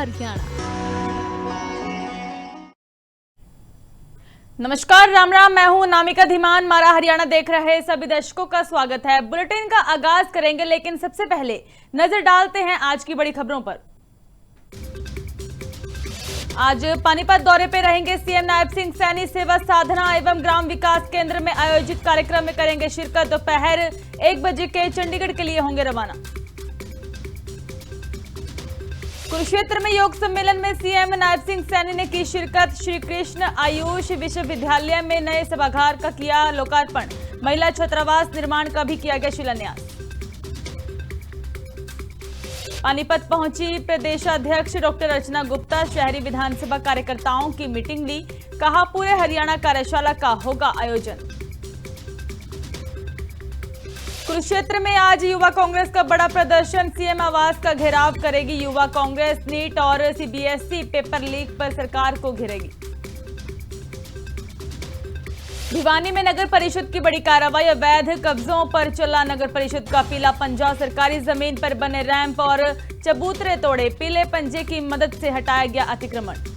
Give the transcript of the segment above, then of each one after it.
हरियाणा। नमस्कार, राम राम। मैं हूं नामिका धीमान। मारा हरियाणा देख रहे सभी दर्शकों का स्वागत है। बुलेटिन का आगाज करेंगे, लेकिन सबसे पहले नजर डालते हैं आज की बड़ी खबरों पर। आज पानीपत दौरे पे रहेंगे सीएम नायब सिंह सैनी। सेवा साधना एवं ग्राम विकास केंद्र में आयोजित कार्यक्रम में करेंगे शिरकत। दोपहर 1 बजे के चंडीगढ़ के लिए होंगे रवाना। कुरुक्षेत्र में योग सम्मेलन में सीएम नायब सिंह सैनी ने की शिरकत। श्री कृष्ण आयुष विश्वविद्यालय में नए सभागार का किया लोकार्पण। महिला छात्रावास निर्माण का भी किया गया शिलान्यास। पानीपत पहुंची प्रदेशाध्यक्ष डॉक्टर अर्चना गुप्ता। शहरी विधानसभा कार्यकर्ताओं की मीटिंग ली। कहा, पूरे हरियाणा कार्यशाला का होगा आयोजन। कुरुक्षेत्र में आज युवा कांग्रेस का बड़ा प्रदर्शन। सीएम आवास का घेराव करेगी युवा कांग्रेस। नीट और सीबीएसई पेपर लीक पर सरकार को घेरेगी। भिवानी में नगर परिषद की बड़ी कार्रवाई। अवैध कब्जों पर चला नगर परिषद का पीला पंजा। सरकारी जमीन पर बने रैंप और चबूतरे तोड़े। पीले पंजे की मदद से हटाया गया अतिक्रमण।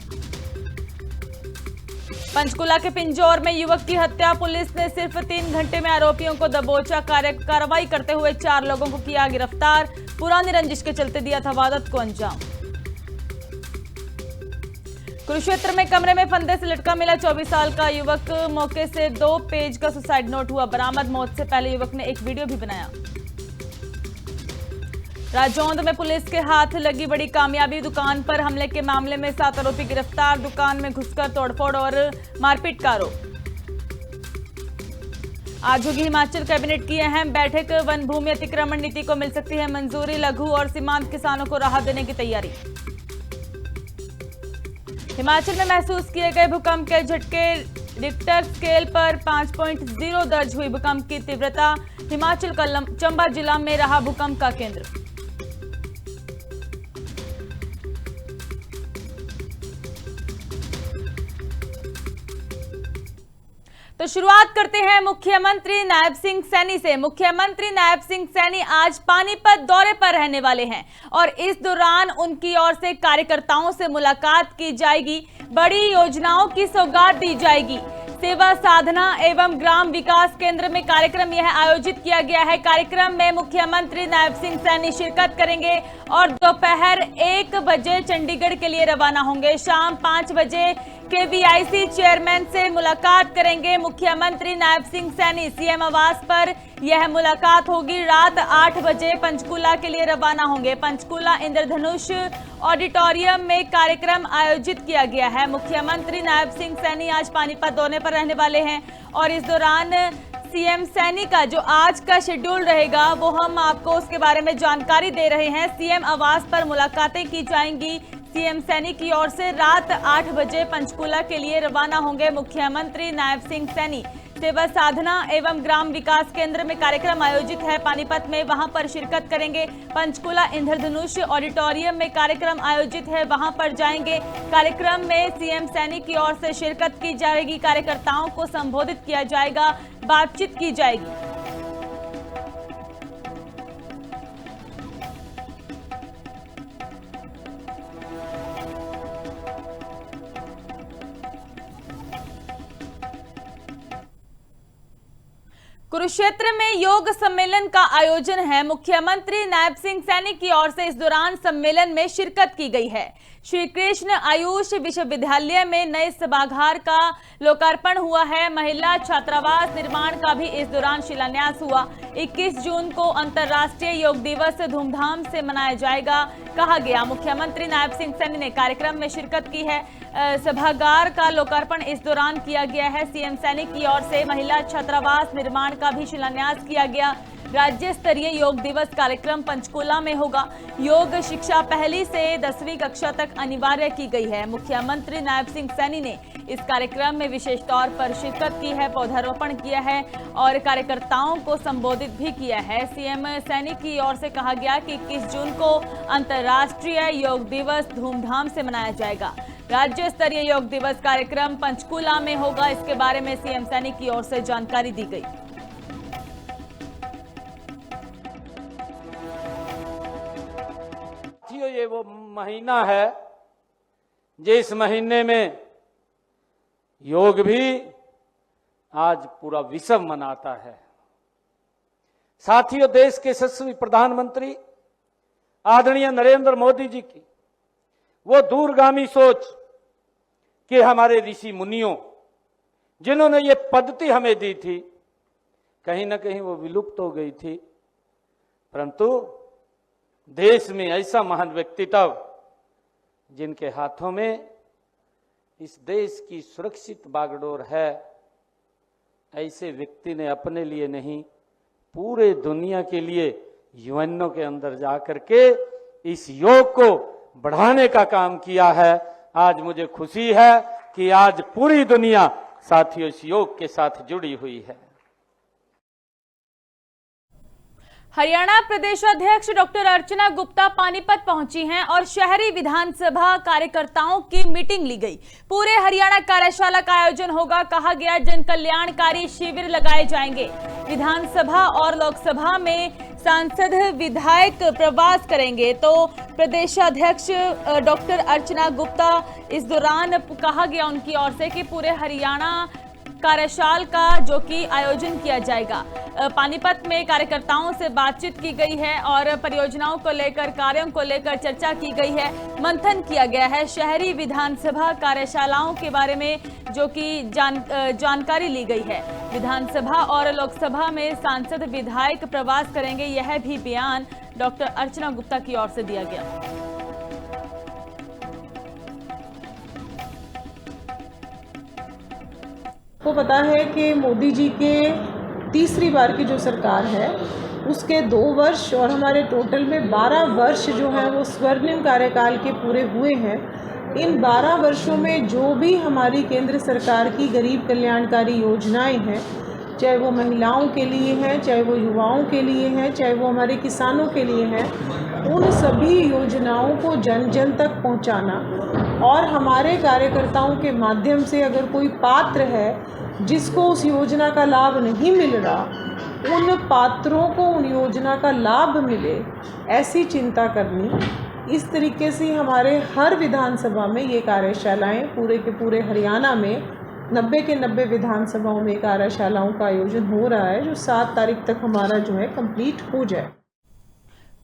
पंचकुला के पिंजौर में युवक की हत्या। पुलिस ने सिर्फ 3 घंटे में आरोपियों को दबोचा। कार्रवाई करते हुए 4 लोगों को किया गिरफ्तार। पुरानी रंजिश के चलते दिया था वारदात को अंजाम। कुरुक्षेत्र में कमरे में फंदे से लटका मिला 24 साल का युवक। मौके से 2 पेज का सुसाइड नोट हुआ बरामद। मौत से पहले युवक ने एक वीडियो भी बनाया। राजौंद में पुलिस के हाथ लगी बड़ी कामयाबी। दुकान पर हमले के मामले में 7 आरोपी गिरफ्तार। दुकान में घुसकर तोड़फोड़ और मारपीट का आरोप। आज होगी हिमाचल कैबिनेट की अहम बैठक। वन भूमि अतिक्रमण नीति को मिल सकती है मंजूरी। लघु और सीमांत किसानों को राहत देने की तैयारी। हिमाचल में महसूस किए गए भूकंप के झटके। रिक्टर स्केल पर 5.0 दर्ज हुई भूकंप की तीव्रता। हिमाचल का चंबा जिला में रहा भूकंप का केंद्र। तो शुरुआत करते हैं मुख्यमंत्री नायब सिंह सैनी से। मुख्यमंत्री नायब सिंह सैनी आज पानीपत दौरे पर रहने वाले हैं और इस दौरान उनकी ओर से कार्यकर्ताओं से मुलाकात की जाएगी। बड़ी योजनाओं की सौगात दी जाएगी। सेवा साधना एवं ग्राम विकास केंद्र में कार्यक्रम यह आयोजित किया गया है। कार्यक्रम में मुख्यमंत्री नायब सिंह सैनी शिरकत करेंगे और दोपहर 1 बजे चंडीगढ़ के लिए रवाना होंगे। शाम 5 बजे केवीआईसी चेयरमैन से मुलाकात करेंगे मुख्यमंत्री नायब सिंह सैनी। सीएम आवास पर यह मुलाकात होगी। रात 8 बजे पंचकूला के लिए रवाना होंगे। पंचकूला इंद्रधनुष ऑडिटोरियम में कार्यक्रम आयोजित किया गया है। मुख्यमंत्री नायब सिंह सैनी आज पानीपत दौरे पर रहने वाले हैं और इस दौरान सीएम सैनी का जो आज का शेड्यूल रहेगा वो हम आपको उसके बारे में जानकारी दे रहे हैं। सीएम आवास पर मुलाकातें की जाएंगी। सीएम सैनी की ओर से रात 8 बजे पंचकूला के लिए रवाना होंगे मुख्यमंत्री नायब सिंह सैनी। सेवा साधना एवं ग्राम विकास केंद्र में कार्यक्रम आयोजित है पानीपत में, वहां पर शिरकत करेंगे। पंचकूला इंद्रधनुष ऑडिटोरियम में कार्यक्रम आयोजित है, वहां पर जाएंगे। कार्यक्रम में सीएम सैनी की ओर से शिरकत की जाएगी। कार्यकर्ताओं को संबोधित किया जाएगा, बातचीत की जाएगी। कुरुक्षेत्र में योग सम्मेलन का आयोजन है। मुख्यमंत्री नायब सिंह सैनी की ओर से इस दौरान सम्मेलन में शिरकत की गई है। श्री कृष्ण आयुष विश्वविद्यालय में नए सभागार का लोकार्पण हुआ है। महिला छात्रावास निर्माण का भी इस दौरान शिलान्यास हुआ। 21 जून को अंतर्राष्ट्रीय योग दिवस धूमधाम से मनाया जाएगा, कहा गया। मुख्यमंत्री नायब सिंह सैनी ने कार्यक्रम में शिरकत की है। सभागार का लोकार्पण इस दौरान किया गया है। सीएम सैनी की ओर से महिला छात्रावास निर्माण का भी शिलान्यास किया गया। राज्य स्तरीय योग दिवस कार्यक्रम पंचकूला में होगा। योग शिक्षा 1 से 10वीं कक्षा तक अनिवार्य की गई है। मुख्यमंत्री नायब सिंह सैनी ने इस कार्यक्रम में विशेष तौर पर शिरकत की है, पौधारोपण किया है और कार्यकर्ताओं को संबोधित भी किया है। सीएम सैनी की ओर से कहा गया कि 21 जून को अंतर्राष्ट्रीय योग दिवस धूमधाम से मनाया जाएगा। राज्य स्तरीय योग दिवस कार्यक्रम पंचकूला में होगा। इसके बारे में सीएम सैनी की ओर से जानकारी दी गई। ये वो महीना है जिस महीने में योग भी आज पूरा विश्व मनाता है। साथियों, देश के यशस्वी प्रधानमंत्री आदरणीय नरेंद्र मोदी जी की वो दूरगामी सोच कि हमारे ऋषि मुनियों जिन्होंने ये पद्धति हमें दी थी, कहीं ना कहीं वो विलुप्त हो गई थी, परंतु देश में ऐसा महान व्यक्तित्व जिनके हाथों में इस देश की सुरक्षित बागडोर है, ऐसे व्यक्ति ने अपने लिए नहीं पूरे दुनिया के लिए यूएनओ के अंदर जाकर के इस योग को बढ़ाने का काम किया है। आज मुझे खुशी है कि आज पूरी दुनिया साथियों इस योग के साथ जुड़ी हुई है। हरियाणा प्रदेश अध्यक्ष डॉक्टर अर्चना गुप्ता पानीपत पहुंची हैं और शहरी विधानसभा कार्यकर्ताओं की मीटिंग ली गई। पूरे हरियाणा कार्यशाला का आयोजन होगा। कहा गया जन कल्याणकारी शिविर लगाए जाएंगे। विधानसभा और लोकसभा में सांसद विधायक प्रवास करेंगे। तो प्रदेशाध्यक्ष डॉक्टर अर्चना गुप्ता इस दौरान कहा गया उनकी ओर से कि पूरे हरियाणा कार्यशाला का जो कि आयोजन किया जाएगा। पानीपत में कार्यकर्ताओं से बातचीत की गई है और परियोजनाओं को लेकर, कार्यों को लेकर चर्चा की गई है, मंथन किया गया है। शहरी विधानसभा कार्यशालाओं के बारे में जो कि जानकारी ली गई है। विधानसभा और लोकसभा में सांसद विधायक प्रवास करेंगे, यह भी बयान डॉक्टर अर्चना गुप्ता की ओर से दिया गया। को पता है कि मोदी जी के तीसरी बार की जो सरकार है उसके 2 वर्ष और हमारे टोटल में 12 वर्ष जो हैं वो स्वर्णिम कार्यकाल के पूरे हुए हैं। इन 12 वर्षों में जो भी हमारी केंद्र सरकार की गरीब कल्याणकारी योजनाएं हैं, चाहे वो महिलाओं के लिए हैं, चाहे वो युवाओं के लिए हैं, चाहे वो हमारे किसानों के लिए हैं, उन सभी योजनाओं को जन जन तक पहुंचाना और हमारे कार्यकर्ताओं के माध्यम से अगर कोई पात्र है जिसको उस योजना का लाभ नहीं मिल रहा, उन पात्रों को उन योजना का लाभ मिले, ऐसी चिंता करनी। इस तरीके से हमारे हर विधानसभा में ये कार्यशालाएं पूरे के पूरे हरियाणा में 90 के 90 विधानसभाओं में कार्यशालाओं का आयोजन हो रहा है, जो 7 तारीख तक हमारा जो है कंप्लीट हो जाए।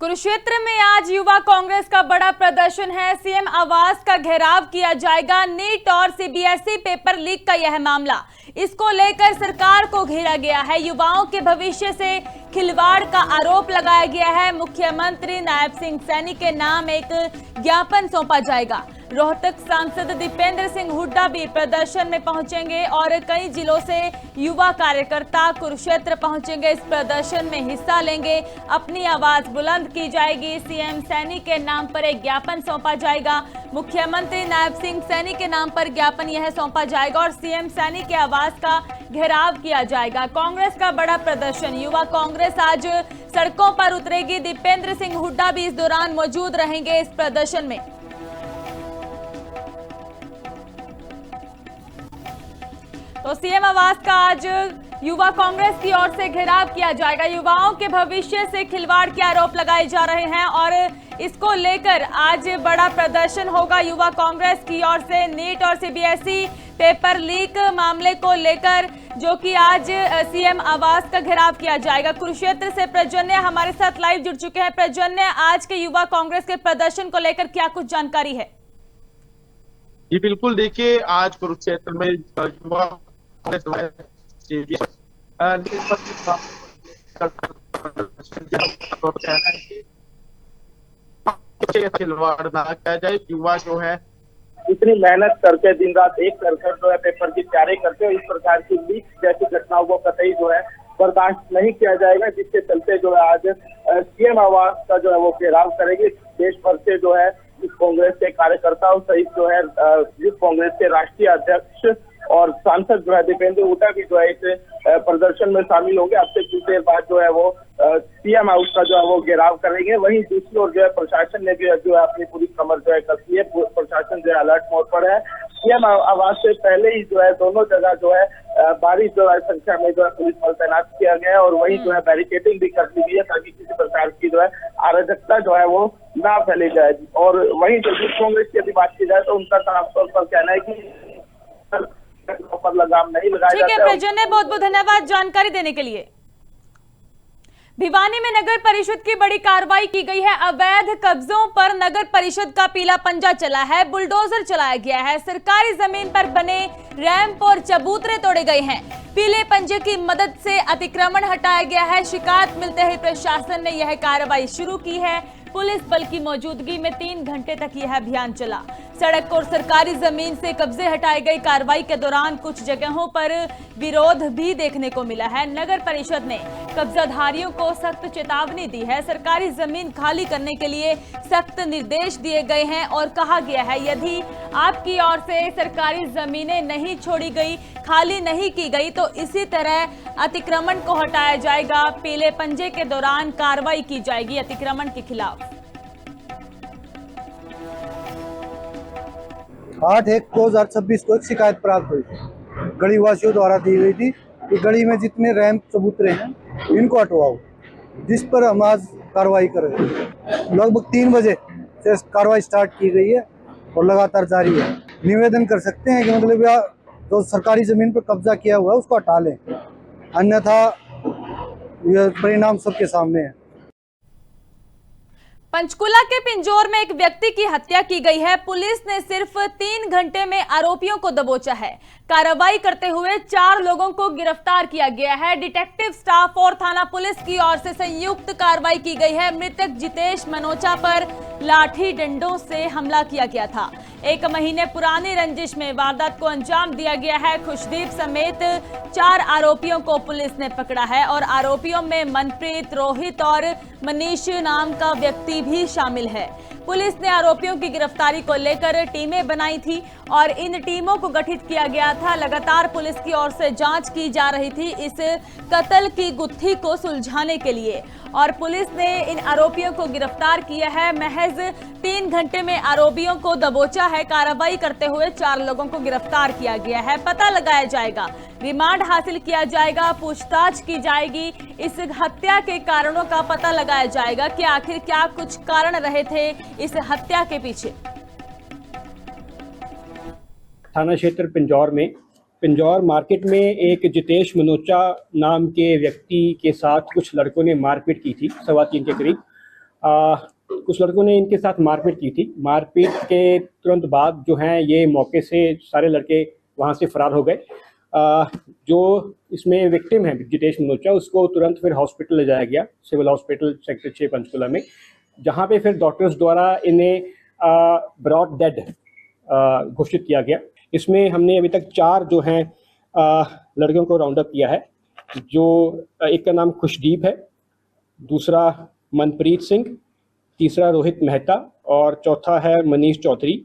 कुरुक्षेत्र में आज युवा कांग्रेस का बड़ा प्रदर्शन है। सीएम आवास का घेराव किया जाएगा। नीट और सीबीएसई पेपर लीक का यह मामला, इसको लेकर सरकार को घेरा गया है। युवाओं के भविष्य से खिलवाड़ का आरोप लगाया गया है। मुख्यमंत्री नायब सिंह सैनी के नाम एक ज्ञापन सौंपा जाएगा। रोहतक सांसद दीपेंद्र सिंह हुड्डा भी प्रदर्शन में पहुंचेंगे और कई जिलों से युवा कार्यकर्ता कुरुक्षेत्र पहुंचेंगे, इस प्रदर्शन में हिस्सा लेंगे। अपनी आवाज बुलंद की जाएगी। सीएम सैनी के नाम पर एक ज्ञापन सौंपा जाएगा। मुख्यमंत्री नायब सिंह सैनी के नाम पर ज्ञापन यह सौंपा जाएगा और सीएम सैनी के आवास का घेराव किया जाएगा। कांग्रेस का बड़ा प्रदर्शन, युवा कांग्रेस आज सड़कों पर उतरेगी। दीपेंद्र सिंह हुड्डा भी इस दौरान मौजूद रहेंगे इस प्रदर्शन में। तो सीएम आवास का आज युवा कांग्रेस की ओर से घेराव किया जाएगा। युवाओं के भविष्य से खिलवाड़ के आरोप लगाए जा रहे हैं और इसको लेकर आज बड़ा प्रदर्शन होगा युवा कांग्रेस की ओर से। नीट और सीबीएसई पेपर लीक मामले को लेकर जो कि आज सीएम आवास का घेराव किया जाएगा। कुरुक्षेत्र से प्रजन्य हमारे साथ लाइव जुड़ चुके हैं। प्रजन्य, आज के युवा कांग्रेस के प्रदर्शन को लेकर क्या कुछ जानकारी है? जी बिल्कुल, देखिए आज कुरुक्षेत्र में युवा खिलवाड़ ना किया जाए। युवा जो है इतनी मेहनत करके दिन रात एक करके जो है पेपर की तैयारी करते हैं, इस प्रकार की लीक जैसी घटनाओं को कतई जो है बर्दाश्त नहीं किया जाएगा, जिसके चलते जो है आज सीएम आवास का जो है वो घेराव करेंगे। देश भर से जो है इस कांग्रेस के कार्यकर्ताओं सहित जो है युवा कांग्रेस के राष्ट्रीय अध्यक्ष और सांसद जो है दीपेंद्र हुड्डा भी जो है इस प्रदर्शन में शामिल होंगे। अब से कुछ देर बाद जो है वो सीएम हाउस का जो है वो घेराव करेंगे। वहीं दूसरी ओर जो है प्रशासन ने भी जो है अपनी पूरी कमर जो है कसी है। प्रशासन जो है अलर्ट मोड पर है। सीएम आवास से पहले ही जो है दोनों जगह जो है भारी जो है संख्या में जो है पुलिस बल तैनात किया गया है और वहीं जो है बैरिकेडिंग भी कर दी गई है ताकि किसी प्रकार की जो है अराजकता जो है वो ना फैली जाएगी। और वहीं जदयू कांग्रेस की यदि बात की जाए तो उनका साफ तौर पर कहना है कि पर लगाम नहीं लगाया ठीक है जाता है। प्रज्वल, बहुत बहुत धन्यवाद जानकारी देने के लिए। भिवानी में नगर परिषद की बड़ी कार्रवाई की गई है। अवैध कब्जों पर नगर परिषद का पीला पंजा चला है, बुलडोजर चलाया गया है, सरकारी जमीन पर बने रैंप और चबूतरे तोड़े गए हैं। पीले पंजे की मदद से अतिक्रमण हटाया गया है। शिकायत मिलते ही प्रशासन ने यह कार्रवाई शुरू की है। पुलिस बल की मौजूदगी में 3 घंटे तक यह अभियान चला। सड़क और सरकारी जमीन से कब्जे हटाए गए। कार्रवाई के दौरान कुछ जगहों पर विरोध भी देखने को मिला है। नगर परिषद ने कब्जाधारियों को सख्त चेतावनी दी है। सरकारी जमीन खाली करने के लिए सख्त निर्देश दिए गए हैं और कहा गया है यदि आपकी ओर से सरकारी जमीनें नहीं छोड़ी गई, खाली नहीं की गई तो इसी तरह अतिक्रमण को हटाया जाएगा। पीले पंजे के दौरान कार्रवाई की जाएगी अतिक्रमण के खिलाफ। 8/1/2026 को एक शिकायत प्राप्त हुई, गली वासियों द्वारा दी गई थी कि गली में जितने रैंप चबूतरे हैं इनको हटवाओ, जिस पर हम आज कार्रवाई कर रहे हैं। लगभग 3 बजे से कार्रवाई स्टार्ट की गई है और लगातार जारी है। निवेदन कर सकते हैं कि मतलब या जो सरकारी जमीन पर कब्जा किया हुआ है उसको हटा लें, अन्यथा यह परिणाम सबके सामने है। पंचकुला के पिंजौर में एक व्यक्ति की हत्या की गई है। पुलिस ने सिर्फ 3 घंटे में आरोपियों को दबोचा है। कार्रवाई करते हुए 4 लोगों को गिरफ्तार किया गया है। डिटेक्टिव स्टाफ और थाना पुलिस की ओर से संयुक्त कार्रवाई की गई है। मृतक जितेश मनोचा पर लाठी डंडों से हमला किया गया था। 1 महीने पुरानी रंजिश में वारदात को अंजाम दिया गया है। खुशदीप समेत 4 आरोपियों को पुलिस ने पकड़ा है और आरोपियों में मनप्रीत, रोहित और मनीष नाम का व्यक्ति भी शामिल है। पुलिस ने आरोपियों की गिरफ्तारी को लेकर टीमें बनाई थी और इन टीमों को गठित किया गया था। लगातार पुलिस की ओर से जांच की जा रही थी इस कत्ल की गुत्थी को सुलझाने के लिए और पुलिस ने इन आरोपियों को गिरफ्तार किया है। महज 3 घंटे में आरोपियों को दबोचा है। कार्रवाई करते हुए 4 लोगों को गिरफ्तार किया गया है। पता लगाया जाएगा, रिमांड हासिल किया जाएगा, पूछताछ की जाएगी। इस हत्या के कारणों का पता लगाया जाएगा कि आखिर क्या कुछ कारण रहे थे इस हत्या के पीछे। थाना क्षेत्र पिंजौर मार्केट में एक जितेश मनोचा नाम के व्यक्ति के साथ कुछ लड़कों ने मारपीट की थी 3:15 के करीब। कुछ लड़कों ने इनके साथ मारपीट की थी। मारपीट के तुरंत बाद जो है ये मौके से सारे लड़के वहाँ से फरार हो गए। जो इसमें विक्टिम है जितेश मनोचा, उसको तुरंत फिर हॉस्पिटल ले जाया गया, सिविल हॉस्पिटल सेक्टर 6 पंचकुला में, जहाँ पे फिर डॉक्टर्स द्वारा इन्हें ब्रॉड डेड घोषित किया गया। इसमें हमने अभी तक 4 जो हैं लड़कियों को राउंड अप किया है। जो एक का नाम खुशदीप है, दूसरा मनप्रीत सिंह, तीसरा रोहित मेहता और चौथा है मनीष चौधरी।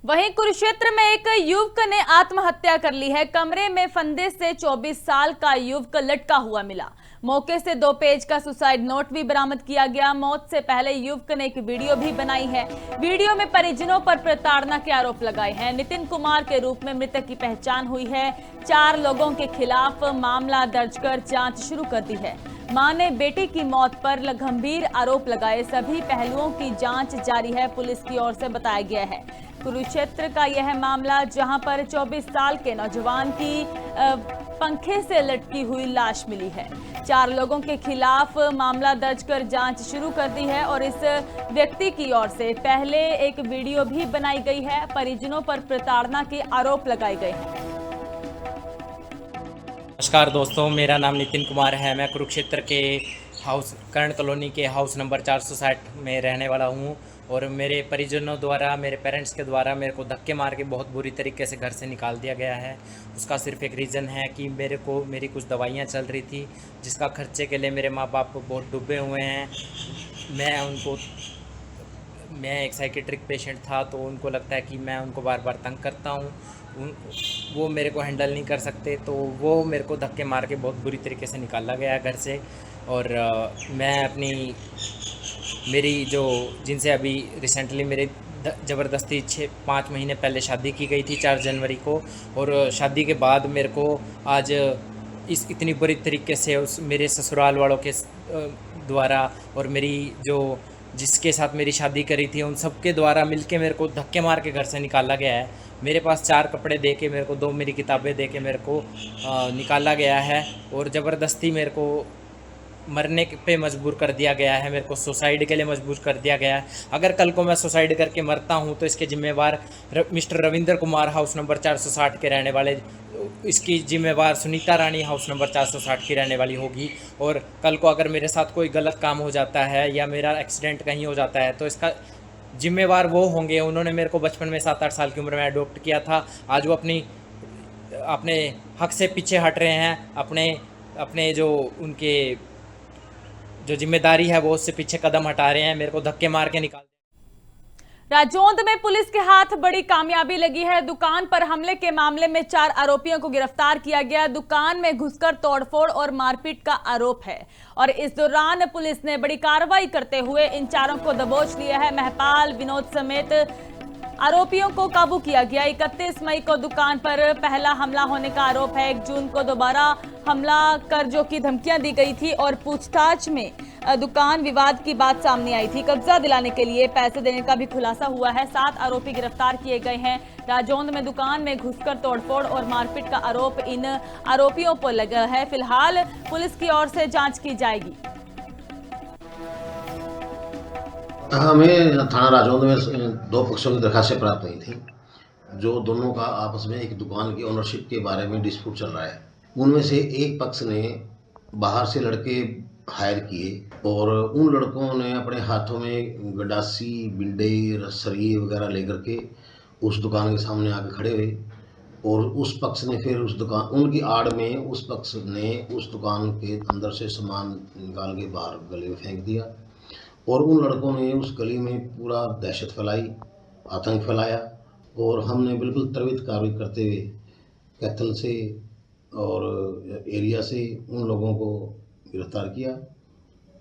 वहीं कुरुक्षेत्र में एक युवक ने आत्महत्या कर ली है। कमरे में फंदे से 24 साल का युवक लटका हुआ मिला। मौके से 2 पेज का सुसाइड नोट भी बरामद किया गया। मौत से पहले युवक ने एक वीडियो भी बनाई है। वीडियो में परिजनों पर प्रताड़ना के आरोप लगाए हैं। नितिन कुमार के रूप में मृतक की पहचान हुई है। 4 लोगों के खिलाफ मामला दर्ज कर जांच शुरू कर दी है। मां ने बेटे की मौत पर गंभीर आरोप लगाए। सभी पहलुओं की जांच जारी है, पुलिस की ओर से बताया गया है। कुरुक्षेत्र का यह मामला जहां पर 24 साल के नौजवान की पंखे से लटकी हुई लाश मिली है। 4 लोगों के खिलाफ मामला दर्ज कर जांच शुरू कर दी है और इस व्यक्ति की ओर से पहले एक वीडियो भी बनाई गई है। परिजनों पर प्रताड़ना के आरोप लगाए गए हैं। नमस्कार दोस्तों, मेरा नाम नितिन कुमार है। मैं कुरुक्षेत्र के कर्ण कॉलोनी के हाउस नंबर 460 में रहने वाला हूँ और मेरे परिजनों द्वारा, मेरे पेरेंट्स के द्वारा मेरे को धक्के मार के बहुत बुरी तरीके से घर से निकाल दिया गया है। उसका सिर्फ एक रीज़न है कि मेरी कुछ दवाइयाँ चल रही थी जिसका खर्चे के लिए मेरे माँ बाप बहुत डूबे हुए हैं। मैं एक साइकेट्रिक पेशेंट था तो उनको लगता है कि मैं उनको बार बार तंग करता हूँ, वो मेरे को हैंडल नहीं कर सकते, तो वो मेरे को धक्के मार के बहुत बुरी तरीके से निकाला गया घर से। और मैं मेरी जो जिनसे अभी रिसेंटली मेरे ज़बरदस्ती 5 महीने पहले शादी की गई थी 4 जनवरी को, और शादी के बाद मेरे को आज इतनी बुरी तरीके से मेरे ससुराल वालों के द्वारा और मेरी जो जिसके साथ मेरी शादी करी थी उन सबके द्वारा मिलके मेरे को धक्के मार के घर से निकाला गया है। मेरे पास 4 कपड़े दे के मेरे को 2 मेरी किताबें दे के मेरे को निकाला गया है और ज़बरदस्ती मेरे को मरने पे मजबूर कर दिया गया है, मेरे को सुसाइड के लिए मजबूर कर दिया गया है। अगर कल को मैं सुसाइड करके मरता हूं तो इसके जिम्मेवार mister Ravindra Kumar house number 460 के रहने वाले, इसकी जिम्मेवार सुनीता रानी हाउस नंबर 460 की रहने वाली होगी। और कल को अगर मेरे साथ कोई गलत काम हो जाता है या मेरा एक्सीडेंट कहीं हो जाता है तो इसका जिम्मेवार वो होंगे। उन्होंने मेरे को बचपन में 7-8 साल की उम्र में अडॉप्ट किया था, आज वो अपने हक से पीछे हट रहे हैं, अपने जो उनके जो जिम्मेदारी है वो उससे पीछे कदम हटा रहे हैं, मेरे को धक्के मार के निकाल। राजौंद में पुलिस के हाथ बड़ी कामयाबी लगी है। दुकान पर हमले के मामले में 4 आरोपियों को गिरफ्तार किया गया। दुकान में घुसकर तोड़फोड़ और मारपीट का आरोप है और इस दौरान पुलिस ने बड़ी कार्रवाई करते हुए इन 4 को दबोच लिया है। महपाल, विनोद समेत आरोपियों को काबू किया गया। 31 मई को दुकान पर पहला हमला होने का आरोप है। 1 जून को दोबारा हमला कर जो की धमकियां दी गई थी और पूछताछ में दुकान विवाद की बात सामने आई थी। कब्जा दिलाने के लिए पैसे देने का भी खुलासा हुआ है। 7 आरोपी गिरफ्तार किए गए हैं। राजौंद में दुकान में घुसकर तोड़फोड़ और मारपीट का आरोप इन आरोपियों पर लगा है। फिलहाल पुलिस की ओर से जांच की जाएगी। हमें थाना राजौंद में 2 पक्षों की दरखास्तें प्राप्त हुई थी, जो दोनों का आपस में एक दुकान की ओनरशिप के बारे में डिस्प्यूट चल रहा है। उनमें से एक पक्ष ने बाहर से लड़के हायर किए और उन लड़कों ने अपने हाथों में गडासी, बिंडे, रसरी वगैरह लेकर के उस दुकान के सामने आके खड़े हुए और उस पक्ष ने फिर उस दुकान उनकी आड़ में उस पक्ष ने उस दुकान के अंदर से सामान निकाल के बाहर गले में फेंक दिया और उन लड़कों ने उस गली में पूरा दहशत फैलाई, आतंक फैलाया और हमने बिल्कुल त्वरित कार्रवाई करते हुए कैथल से और एरिया से उन लोगों को गिरफ्तार किया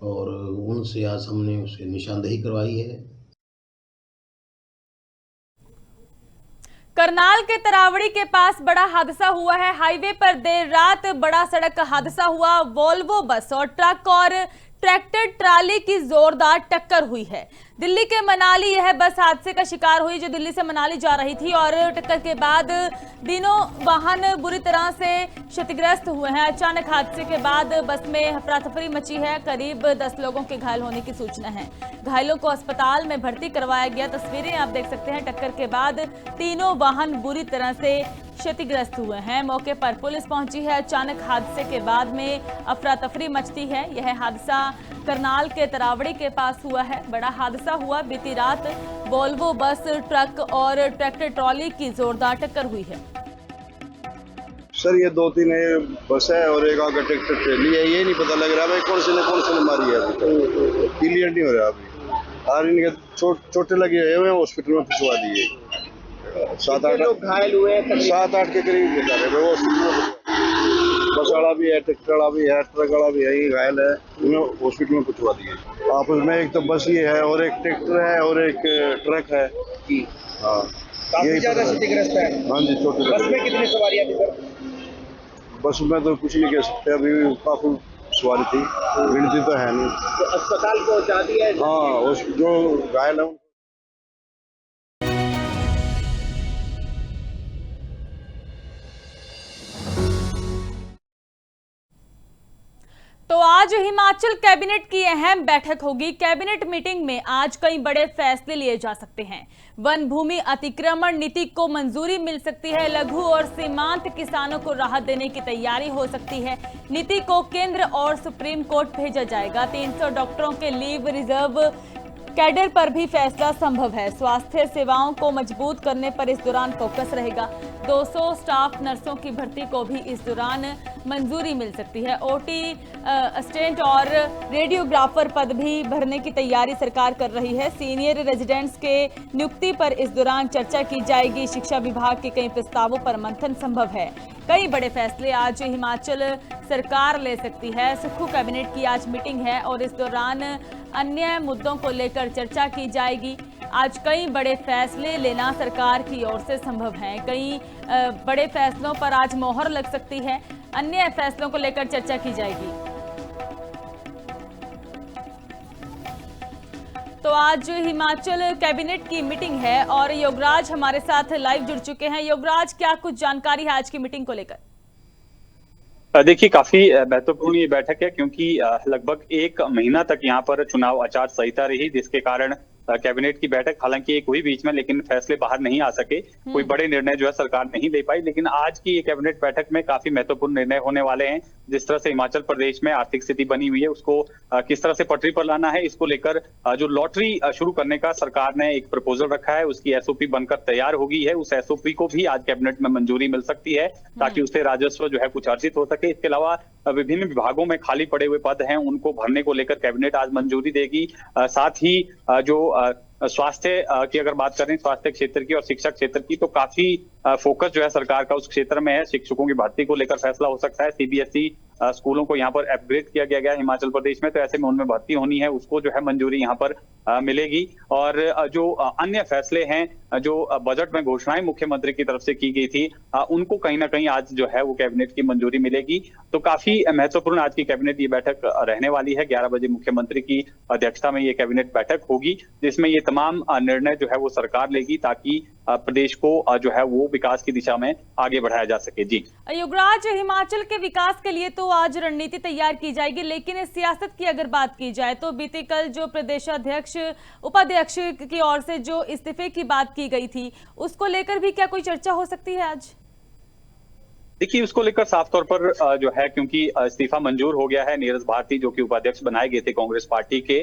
और उनसे आज हमने उसे निशानदेही करवाई है। करनाल के तरावड़ी के पास बड़ा हादसा हुआ है। हाईवे पर देर रात बड़ा सड़क हादसा हुआ। वोल्वो बस और ट्रक और ट्रैक्टर ट्राली की जोरदार टक्कर हुई है। दिल्ली के मनाली यह बस हादसे का शिकार हुई, जो दिल्ली से मनाली जा रही थी और टक्कर के बाद तीनों वाहन बुरी तरह से क्षतिग्रस्त हुए हैं। अचानक हादसे के बाद बस में अफरा-तफरी मची है। करीब 10 लोगों के घायल होने की सूचना है। घायलों को अस्पताल में भर्ती करवाया गया। तस्वीरें आप देख सकते हैं। टक्कर के बाद तीनों वाहन बुरी तरह से क्षतिग्रस्त हुए हैं। मौके पर पुलिस पहुंची है। अचानक हादसे के बाद में अफरा तफरी मचती है। यह हादसा करनाल के तरावड़ी के पास हुआ है। बड़ा हादसा हुआ बीती रात। वोल्वो बस, ट्रक और ट्रैक्टर ट्रॉली की जोरदार टक्कर हुई है। सर ये 2-3 बस है और एक आगे ट्रैक्टर ट्रेली है। ये नहीं पता लग रहा भाई कौन से ने मारी है, अभी क्लियर नहीं हो रहा। अभी और इनके चोटें लगे हुए हैं, हॉस्पिटल में भिजवा दिए। 7-8 लोग घायल हुए हैं। 7-8 के करीब बता रहे वो बस वाला भी है, ट्रैक्टर वाला भी है, ट्रक वाला भी है, ये घायल है। उन्हें हॉस्पिटल में भिजवा दिए। आपस में एक तो बस ये है और एक ट्रैक्टर है और एक ट्रक है। हाँ काफी ज्यादा क्षतिग्रस्त है। हाँ जी, छोटे। बस में कितनी सवारियां थी सर? बस में तो कुछ नहीं कह सकते, अभी काफी सवारी थी, गिनती तो है नहीं। तो अस्पताल पहुंचा दिया है? हाँ, जो घायल है। तो आज हिमाचल कैबिनेट की अहम बैठक होगी। कैबिनेट मीटिंग में आज कई बड़े फैसले लिए जा सकते हैं। वन भूमि अतिक्रमण नीति को मंजूरी मिल सकती है। लघु और सीमांत किसानों को राहत देने की तैयारी हो सकती है। नीति को केंद्र और सुप्रीम कोर्ट भेजा जाएगा। 300 डॉक्टरों के लीव रिजर्व कैडर पर भी फैसला संभव है। स्वास्थ्य सेवाओं को मजबूत करने पर इस दौरान फोकस रहेगा। 200 स्टाफ नर्सों की भर्ती को भी इस दौरान मंजूरी मिल सकती है। ओटी असिस्टेंट और रेडियोग्राफर पद भी भरने की तैयारी सरकार कर रही है। सीनियर रेजिडेंट्स के नियुक्ति पर इस दौरान चर्चा की जाएगी। शिक्षा विभाग के कई प्रस्तावों पर मंथन संभव है। कई बड़े फैसले आज हिमाचल सरकार ले सकती है। सुक्खू कैबिनेट की आज मीटिंग है और इस दौरान अन्य मुद्दों को लेकर चर्चा की जाएगी। आज कई बड़े फैसले लेना सरकार की ओर से संभव है। कई बड़े फैसलों पर आज मोहर लग सकती है। अन्य फैसलों को लेकर चर्चा की जाएगी। तो आज हिमाचल कैबिनेट की मीटिंग है और योगराज हमारे साथ लाइव जुड़ चुके हैं। योगराज, क्या कुछ जानकारी है आज की मीटिंग को लेकर? देखिए, काफी महत्वपूर्ण ये बैठक है क्योंकि लगभग 1 महीना तक यहाँ पर चुनाव आचार संहिता रही, जिसके कारण कैबिनेट की बैठक हालांकि एक हुई बीच में, लेकिन फैसले बाहर नहीं आ सके। कोई बड़े निर्णय जो है सरकार नहीं ले पाई, लेकिन आज की ये कैबिनेट बैठक में काफी महत्वपूर्ण निर्णय होने वाले हैं। जिस तरह से हिमाचल प्रदेश में आर्थिक स्थिति बनी हुई है, उसको किस तरह से पटरी पर लाना है, इसको लेकर जो लॉटरी शुरू करने का सरकार ने एक प्रपोजल रखा है, उसकी एसओपी बनकर तैयार हो गई है। उस एसओपी को भी आज कैबिनेट में मंजूरी मिल सकती है ताकि उससे राजस्व जो है कुछ अर्जित हो सके। इसके अलावा विभिन्न विभागों में खाली पड़े हुए पद हैं, उनको भरने को लेकर कैबिनेट आज मंजूरी देगी। साथ ही जो स्वास्थ्य की अगर बात करें, स्वास्थ्य क्षेत्र की और शिक्षा क्षेत्र की, तो काफी फोकस जो है सरकार का उस क्षेत्र में है। शिक्षकों की भर्ती को लेकर फैसला हो सकता है। सीबीएसई स्कूलों को यहाँ पर अपग्रेड किया गया है हिमाचल प्रदेश में, तो ऐसे में उनमें भर्ती होनी है, उसको जो है मंजूरी यहाँ पर मिलेगी। और जो अन्य फैसले हैं, जो बजट में घोषणाएं मुख्यमंत्री की तरफ से की गई थी, उनको कहीं ना कहीं आज जो है वो कैबिनेट की मंजूरी मिलेगी। तो काफी महत्वपूर्ण आज की कैबिनेट ये बैठक रहने वाली है। 11 बजे मुख्यमंत्री की अध्यक्षता में ये कैबिनेट बैठक होगी, जिसमें ये तमाम निर्णय जो है वो सरकार लेगी ताकि प्रदेश को जो है वो विकास की दिशा में आगे बढ़ाया जा सके। जी योगराज, हिमाचल के विकास के लिए तो आज रणनीति तैयार की जाएगी, लेकिन इस सियासत की अगर बात की जाए तो बीते कल जो प्रदेशाध्यक्ष उपाध्यक्ष की ओर से जो इस्तीफे की बात की गई थी, उसको लेकर भी क्या कोई चर्चा हो सकती है आज? देखिए, उसको लेकर साफ तौर पर जो है, क्योंकि इस्तीफा मंजूर हो गया है नीरज भारती जो कि उपाध्यक्ष बनाए गए थे कांग्रेस पार्टी के,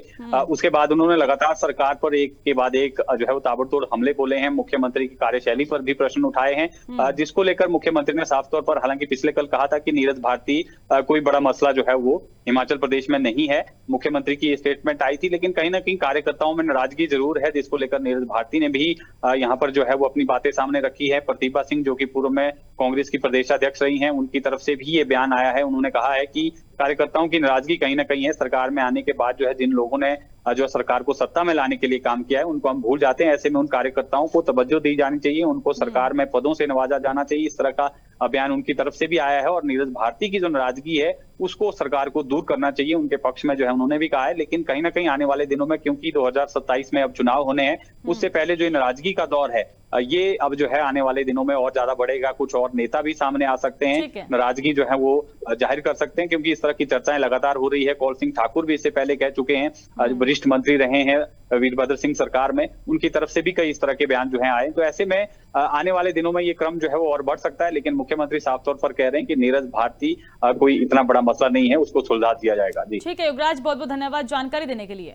उसके बाद उन्होंने लगातार सरकार पर एक के बाद एक जो है वो ताबड़तोड़ हमले बोले हैं। मुख्यमंत्री की कार्यशैली पर भी प्रश्न उठाए हैं, जिसको लेकर मुख्यमंत्री ने साफ तौर पर हालांकि पिछले कल कहा था कि नीरज भारती कोई बड़ा मसला जो है वो हिमाचल प्रदेश में नहीं है। मुख्यमंत्री की स्टेटमेंट आई थी, लेकिन कहीं ना कहीं कार्यकर्ताओं में नाराजगी जरूर है, जिसको लेकर नीरज भारती ने भी यहाँ पर जो है वो अपनी बातें सामने रखी है। प्रतिभा सिंह जो कि पूर्व में कांग्रेस की प्रदेशाध्यक्ष रही हैं, उनकी तरफ से भी ये बयान आया है। उन्होंने कहा है कि कार्यकर्ताओं की नाराजगी कहीं ना कहीं है। सरकार में आने के बाद जो है जिन लोगों ने जो सरकार को सत्ता में लाने के लिए काम किया है, उनको हम भूल जाते हैं। ऐसे में उन कार्यकर्ताओं को तवज्जो दी जानी चाहिए, उनको सरकार में पदों से नवाजा जाना चाहिए। इस तरह का बयान उनकी तरफ से भी आया है। और नीरज भारती की जो नाराजगी है उसको सरकार को दूर करना चाहिए, उनके पक्ष में जो है उन्होंने भी कहा है। लेकिन कहीं ना कहीं आने वाले दिनों में, क्योंकि 2027 में अब चुनाव होने हैं, उससे पहले जो नाराजगी का दौर है ये अब जो है आने वाले दिनों में और ज्यादा बढ़ेगा। कुछ और नेता भी सामने आ सकते हैं, नाराजगी जो है वो जाहिर कर सकते हैं, क्योंकि इस तरह की चर्चाएं लगातार हो रही है। कौल सिंह ठाकुर भी इससे पहले कह चुके हैं, वरिष्ठ मंत्री रहे हैं वीरभद्र सिंह सरकार में, उनकी तरफ से भी कई इस तरह के बयान जो है आए। तो ऐसे में आने वाले दिनों में ये क्रम जो है वो और बढ़ सकता है। लेकिन मुख्यमंत्री साफ तौर पर कह रहे हैं कि नीरज भारती कोई इतना बड़ा मसला नहीं है, उसको सुलझा दिया जाएगा। जी ठीक है योगराज, बहुत बहुत धन्यवाद जानकारी देने के लिए।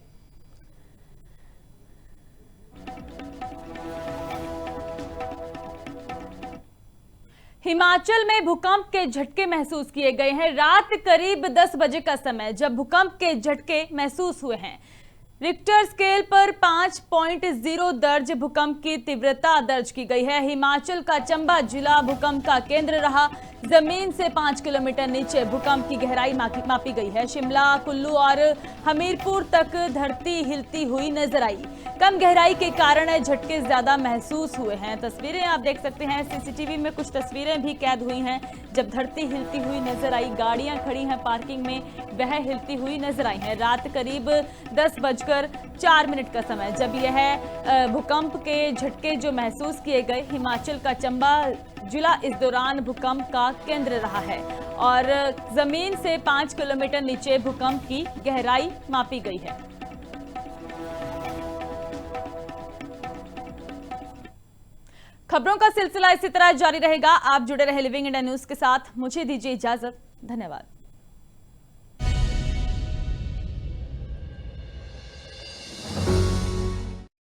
हिमाचल में भूकंप के झटके महसूस किए गए हैं। रात करीब 10 बजे का समय जब भूकंप के झटके महसूस हुए हैं। रिक्टर स्केल पर 5.0 दर्ज भूकंप की तीव्रता दर्ज की गई है। हिमाचल का चंबा जिला भूकंप का केंद्र रहा। जमीन से 5 किलोमीटर नीचे भूकंप की गहराई मापी गई है। शिमला, कुल्लू और हमीरपुर तक धरती हिलती हुई नजर आई। कम गहराई के कारण झटके ज्यादा महसूस हुए हैं। तस्वीरें आप देख सकते हैं, सीसीटीवी में कुछ तस्वीरें भी कैद हुई हैं जब धरती हिलती हुई नजर आई। गाड़ियां खड़ी हैं पार्किंग में, वह हिलती हुई नजर आई हैं। रात करीब 10:04 का समय जब यह भूकंप के झटके जो महसूस किए गए। हिमाचल का चंबा जिला इस दौरान भूकंप का केंद्र रहा है और जमीन से 5 किलोमीटर नीचे भूकंप की गहराई मापी गई है। खबरों का सिलसिला इसी तरह जारी रहेगा। आप जुड़े रहे लिविंग इंडिया न्यूज के साथ। मुझे दीजिए इजाजत। धन्यवाद।